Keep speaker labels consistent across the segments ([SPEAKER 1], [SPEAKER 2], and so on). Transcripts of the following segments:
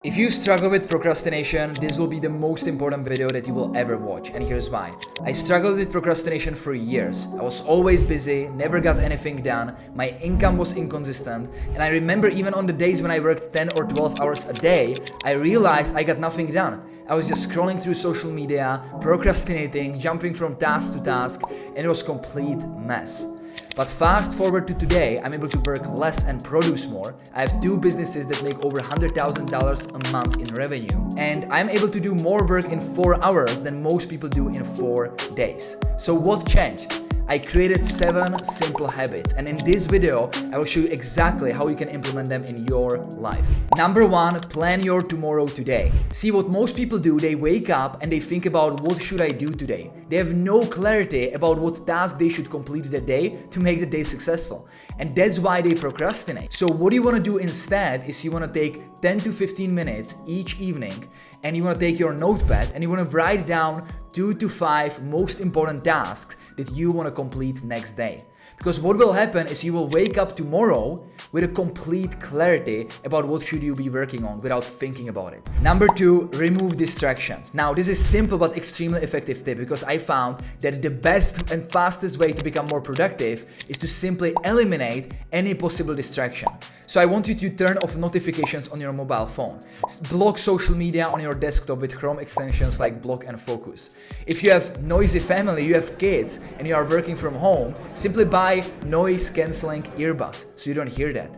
[SPEAKER 1] If you struggle with procrastination, this will be the most important video that you will ever watch, and here's why. I struggled with procrastination for years. I was always busy, never got anything done, my income was inconsistent, and I remember even on the days when I worked 10 or 12 hours a day, I realized I got nothing done. I was just scrolling through social media, procrastinating, jumping from task to task, and it was a complete mess. But fast forward to today, I'm able to work less and produce more. I have two businesses that make over $100,000 a month in revenue. And I'm able to do more work in 4 hours than most people do in 4 days. So what changed? I created 7 simple habits, and in this video, I will show you exactly how you can implement them in your life. Number 1, plan your tomorrow today. See, what most people do, they wake up and they think about what should I do today. They have no clarity about what task they should complete that day to make the day successful. And that's why they procrastinate. So what you want to do instead is you want to take 10 to 15 minutes each evening, and you want to take your notepad and you want to write down 2 to 5 most important tasks that you want to complete next day. Because what will happen is you will wake up tomorrow with a complete clarity about what should you be working on without thinking about it. Number 2, remove distractions. Now this is simple but extremely effective tip, because I found that the best and fastest way to become more productive is to simply eliminate any possible distraction. So I want you to turn off notifications on your mobile phone. Block social media on your desktop with Chrome extensions like Block and Focus. If you have noisy family, you have kids, and you are working from home, simply buy noise cancelling earbuds so you don't hear that.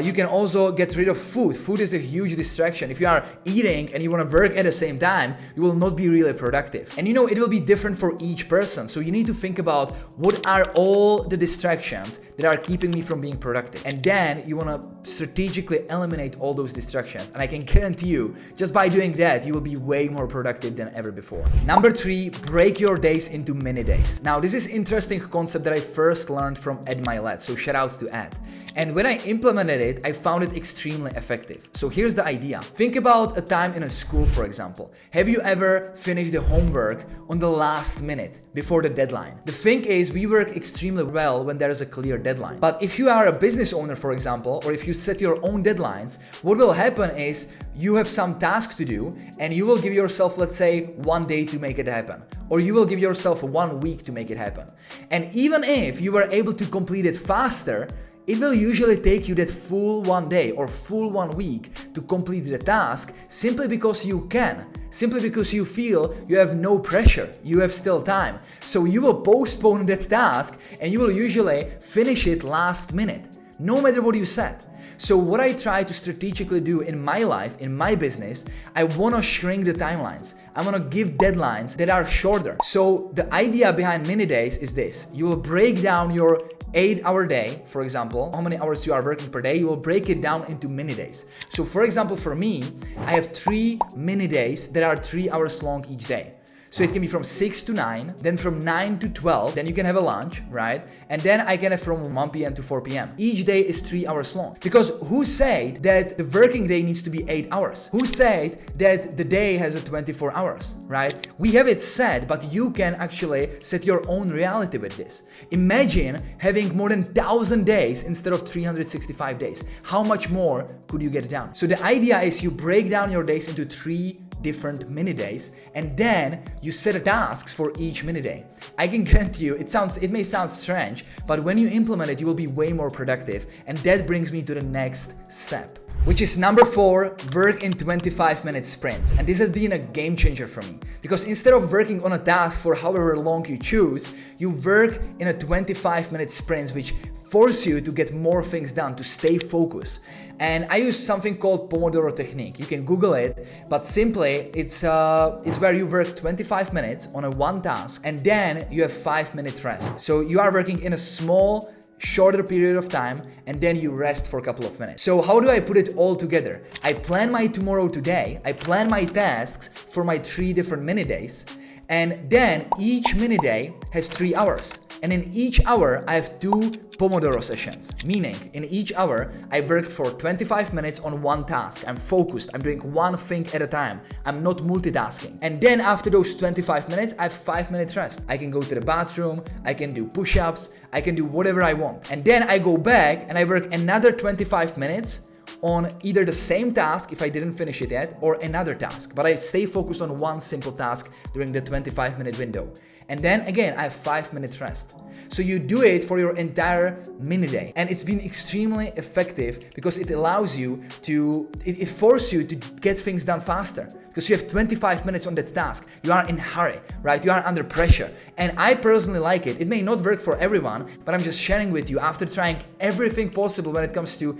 [SPEAKER 1] You can also get rid of food. Food is a huge distraction. If you are eating and you want to work at the same time, you will not be really productive. And it will be different for each person. So you need to think about what are all the distractions that are keeping me from being productive. And then you want to strategically eliminate all those distractions. And I can guarantee you, just by doing that, you will be way more productive than ever before. Number 3, break your days into mini days. Now, this is an interesting concept that I first learned from Ed Milet. So shout out to Ed. And when I implemented it, I found it extremely effective. So here's the idea. Think about a time in a school, for example. Have you ever finished the homework on the last minute before the deadline? The thing is, we work extremely well when there is a clear deadline. But if you are a business owner, for example, or if you set your own deadlines, what will happen is you have some task to do and you will give yourself, let's say, 1 day to make it happen. Or you will give yourself 1 week to make it happen. And even if you were able to complete it faster, it will usually take you that full 1 day or full 1 week to complete the task, simply because you can, simply because you feel you have no pressure, you have still time. So you will postpone that task and you will usually finish it last minute, no matter what you set. So what I try to strategically do in my life, in my business, I want to shrink the timelines. I want to give deadlines that are shorter. So the idea behind mini days is this. You will break down your 8-hour day, for example, how many hours you are working per day, you will break it down into mini days. So for example, for me, I have 3 mini days that are 3 hours long each day. So it can be from 6 to 9, then from 9 to 12, then you can have a lunch, right? And then I can have from 1 p.m. to 4 p.m. Each day is 3 hours long. Because who said that the working day needs to be 8 hours? Who said that the day has a 24 hours, right? We have it set, but you can actually set your own reality with this. Imagine having more than 1,000 days instead of 365 days. How much more could you get done? So the idea is you break down your days into 3 different mini days, and then you set tasks for each mini day. I can guarantee you, it may sound strange, but when you implement it, you will be way more productive. And that brings me to the next step, which is number 4, work in 25-minute sprints. And this has been a game changer for me, because instead of working on a task for however long you choose, you work in a 25-minute sprints, which force you to get more things done, to stay focused. And I use something called Pomodoro technique. You can Google it, but simply it's where you work 25 minutes on a one task and then you have 5-minute rest. So you are working in a small, shorter period of time and then you rest for a couple of minutes. So how do I put it all together? I plan my tomorrow today, I plan my tasks for my 3 different mini days, and then each mini day has 3 hours. And in each hour, I have 2 Pomodoro sessions, meaning in each hour, I worked for 25 minutes on one task. I'm focused, I'm doing one thing at a time. I'm not multitasking. And then after those 25 minutes, I have 5 minutes rest. I can go to the bathroom, I can do push-ups, I can do whatever I want. And then I go back and I work another 25 minutes on either the same task if I didn't finish it yet or another task, but I stay focused on one simple task during the 25-minute window. And then again, I have 5 minutes rest. So you do it for your entire mini day. And it's been extremely effective because it allows you to, it forces you to get things done faster. Because you have 25 minutes on that task. You are in a hurry, right? You are under pressure. And I personally like it. It may not work for everyone, but I'm just sharing with you after trying everything possible when it comes to,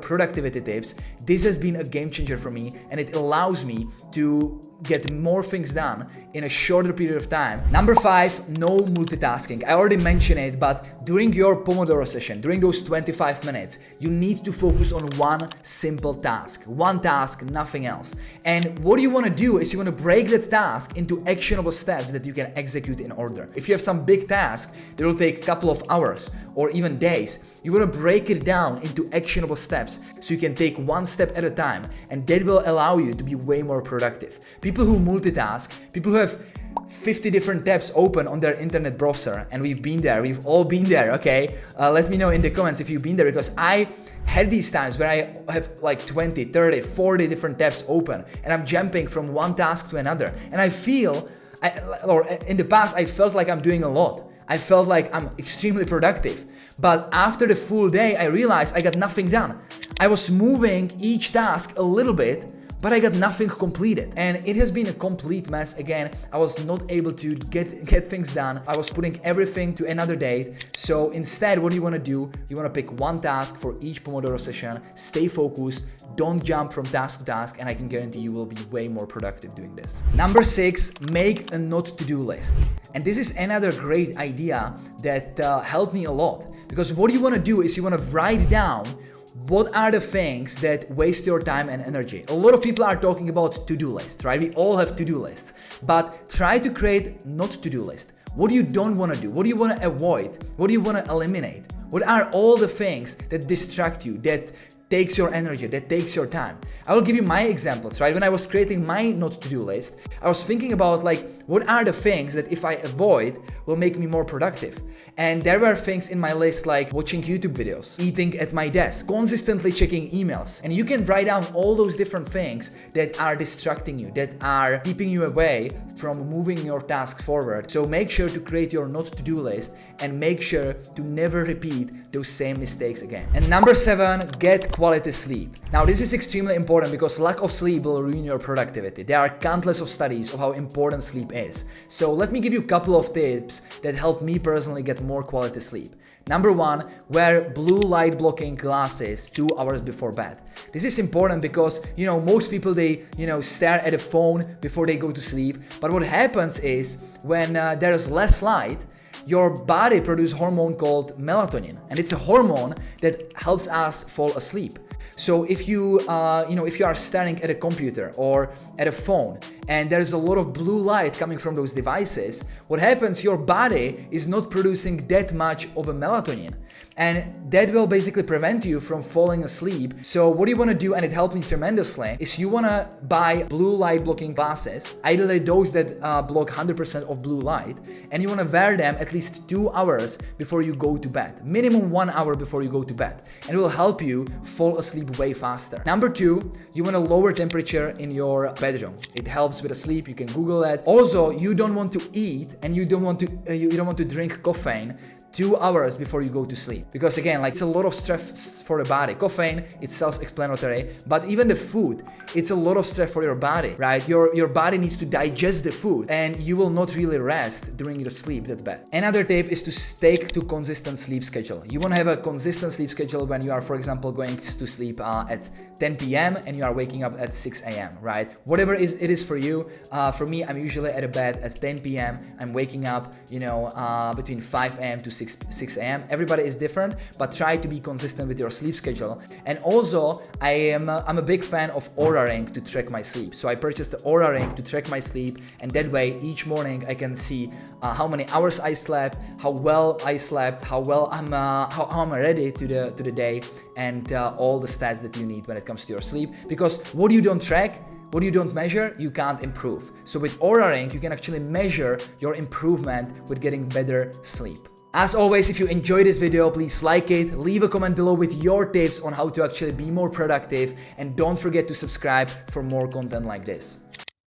[SPEAKER 1] productivity tips. This has been a game changer for me, and it allows me to get more things done in a shorter period of time. Number 5, no multitasking. I already mentioned it, but during your Pomodoro session, during those 25 minutes, you need to focus on one simple task. One task, nothing else. And what you want to do is you want to break that task into actionable steps that you can execute in order. If you have some big task that will take a couple of hours or even days, you want to break it down into actionable steps so you can take one step at a time, and that will allow you to be way more productive. People who multitask, people who have 50 different tabs open on their internet browser, and we've been there, we've all been there, okay? Let me know in the comments if you've been there, because I had these times where I have like 20, 30, 40 different tabs open, and I'm jumping from one task to another, and I feel, or in the past, I felt like I'm doing a lot. I felt like I'm extremely productive. But after the full day, I realized I got nothing done. I was moving each task a little bit, but I got nothing completed. And it has been a complete mess. Again, I was not able to get things done. I was putting everything to another date. So instead, what you wanna do, you wanna pick one task for each Pomodoro session, stay focused, don't jump from task to task, and I can guarantee you will be way more productive doing this. Number 6, make a not to-do list. And this is another great idea that helped me a lot. Because what you wanna do is you wanna write down what are the things that waste your time and energy. A lot of people are talking about to-do lists, right? We all have to-do lists, but try to create not to-do list. What do you don't want to do? What do you want to avoid? What do you want to eliminate? What are all the things that distract you, that takes your energy, that takes your time? I will give you my examples, right? When I was creating my not to-do list, I was thinking about what are the things that if I avoid will make me more productive? And there were things in my list like watching YouTube videos, eating at my desk, consistently checking emails. And you can write down all those different things that are distracting you, that are keeping you away from moving your task forward. So make sure to create your not to-do list and make sure to never repeat those same mistakes again. And number 7, get quality sleep. Now this is extremely important because lack of sleep will ruin your productivity. There are countless of studies of how important sleep is. So let me give you a couple of tips that help me personally get more quality sleep. Number 1, wear blue light blocking glasses 2 hours before bed. This is important because, most people, they, stare at a phone before they go to sleep. But what happens is when there's less light, your body produces a hormone called melatonin, and it's a hormone that helps us fall asleep. So if you are staring at a computer or at a phone and there's a lot of blue light coming from those devices, what happens, your body is not producing that much of a melatonin. And that will basically prevent you from falling asleep. So what you want to do, and it helped me tremendously, is you want to buy blue light blocking glasses, ideally those that block 100% of blue light, and you want to wear them at least 2 hours before you go to bed, minimum 1 hour before you go to bed, and it will help you fall asleep way faster. Number 2, you want a lower temperature in your bedroom. It helps with the sleep. You can Google that. Also, you don't want to eat and you don't want to drink caffeine 2 hours before you go to sleep, because again, it's a lot of stress for the body. Caffeine, it's self-explanatory, but even the food, it's a lot of stress for your body, right? Your body needs to digest the food, and you will not really rest during your sleep that bad. Another tip is to stick to consistent sleep schedule. You want to have a consistent sleep schedule when you are, for example, going to sleep at 10 p.m. and you are waking up at 6 a.m., right? Whatever it is for you. For me, I'm usually at bed at 10 p.m. I'm waking up, between 5 a.m. to 6 a.m. Everybody is different, but try to be consistent with your sleep schedule. And also, I'm a big fan of Oura Ring to track my sleep. So I purchased the Oura Ring to track my sleep, and that way each morning I can see how many hours I slept, how well I slept, how well how I'm ready to the day, and all the stats that you need when it comes to your sleep. Because what you don't track, what you don't measure, you can't improve. So with Oura Ring, you can actually measure your improvement with getting better sleep. As always, if you enjoyed this video, please like it, leave a comment below with your tips on how to actually be more productive, and don't forget to subscribe for more content like this.